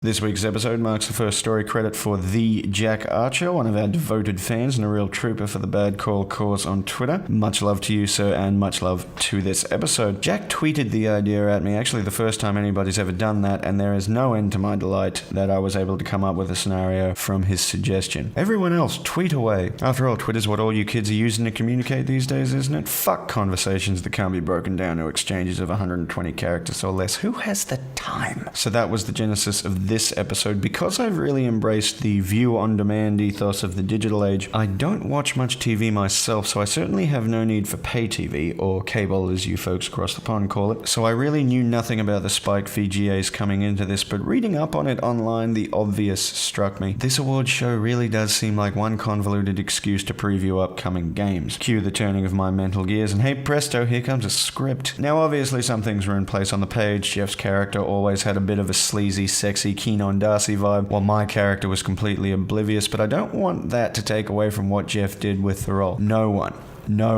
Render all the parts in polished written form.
This week's episode marks the first story credit for the Jack Archer, one of our devoted fans and a real trooper for the Bad Call cause on Twitter. Much love to you, sir, and much love to this episode. Jack tweeted the idea at me, actually the first time anybody's ever done that, and there is no end to my delight that I was able to come up with a scenario from his suggestion. Everyone else, tweet away. After all, Twitter's what all you kids are using to communicate these days, isn't it? Fuck conversations that can't be broken down to exchanges of 120 characters or less. Who has the time? So that was the genesis of this episode. Because I've really embraced the view-on-demand ethos of the digital age, I don't watch much TV myself, so I certainly have no need for pay TV, or cable as you folks across the pond call it. So I really knew nothing about the spiked VGAs coming into this, but reading up on it online, the obvious struck me. This awards show really does seem like one convoluted excuse to preview upcoming games. Cue the turning of my mental gears, and hey presto, here comes a script. Now obviously some things were in place on the page. Jeff's character always had a bit of a sleazy, sexy, keen on Darcy vibe, while my character was completely oblivious, but I don't want that to take away from what Jeff did with the role. No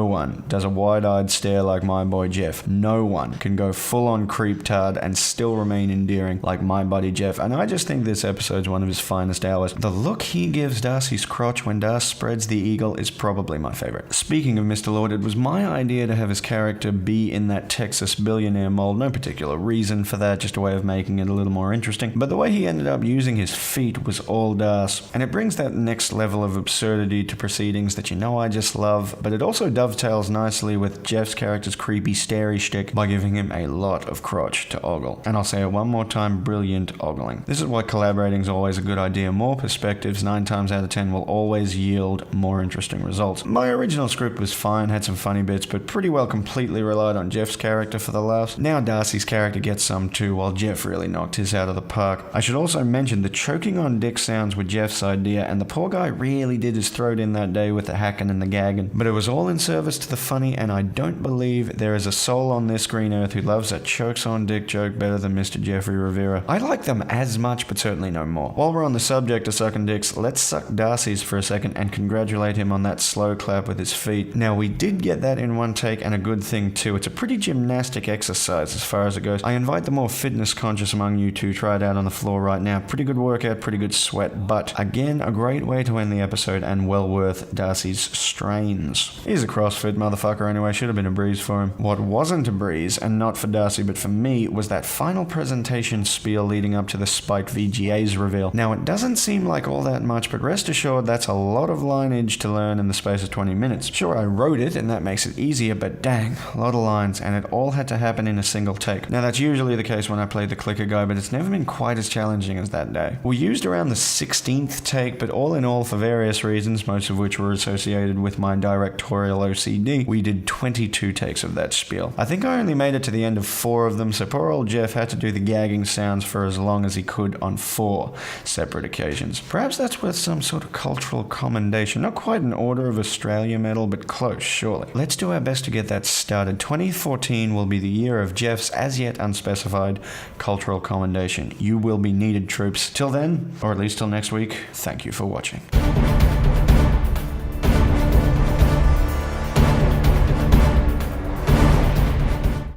one does a wide-eyed stare like my boy Jeff. No one can go full-on creep-tard and still remain endearing like my buddy Jeff, and I just think this episode's one of his finest hours. The look he gives Darcy's crotch when Darcy spreads the eagle is probably my favorite. Speaking of Mr. Lord, it was my idea to have his character be in that Texas billionaire mold. No particular reason for that, just a way of making it a little more interesting. But the way he ended up using his feet was all Darcy, and it brings that next level of absurdity to proceedings that I just love, but it also dovetails nicely with Jeff's character's creepy starey shtick by giving him a lot of crotch to ogle. And I'll say it one more time, brilliant ogling. This is why collaborating is always a good idea. More perspectives, 9 times out of 10, will always yield more interesting results. My original script was fine, had some funny bits, but pretty well completely relied on Jeff's character for the laughs. Now Darcy's character gets some too, while Jeff really knocked his out of the park. I should also mention the choking on dick sounds were Jeff's idea, and the poor guy really did his throat in that day with the hacking and the gagging, but it was all in service to the funny, and I don't believe there is a soul on this green earth who loves a chokes on dick joke better than Mr. Jeffrey Rivera. I like them as much, but certainly no more. While we're on the subject of sucking dicks, let's suck Darcy's for a second and congratulate him on that slow clap with his feet. Now, we did get that in one take, and a good thing too. It's a pretty gymnastic exercise as far as it goes. I invite the more fitness conscious among you to try it out on the floor right now. Pretty good workout, pretty good sweat, but again, a great way to end the episode and well worth Darcy's strains. He's a CrossFit motherfucker anyway, should have been a breeze for him. What wasn't a breeze, and not for Darcy but for me, was that final presentation spiel leading up to the spiked VGA's reveal. Now it doesn't seem like all that much, but rest assured that's a lot of lineage to learn in the space of 20 minutes. Sure, I wrote it and that makes it easier, but dang, a lot of lines, and it all had to happen in a single take. Now that's usually the case when I play the clicker guy, but it's never been quite as challenging as that day. We used around the 16th take, but all in all, for various reasons, most of which were associated with my directorial OCD, we did 22 takes of that spiel. I think I only made it to the end of 4 of them, so poor old Jeff had to do the gagging sounds for as long as he could on 4 separate occasions. Perhaps that's worth some sort of cultural commendation. Not quite an Order of Australia medal, but close, surely. Let's do our best to get that started. 2014 will be the year of Jeff's as yet unspecified cultural commendation. You will be needed, troops. Till then, or at least till next week, thank you for watching.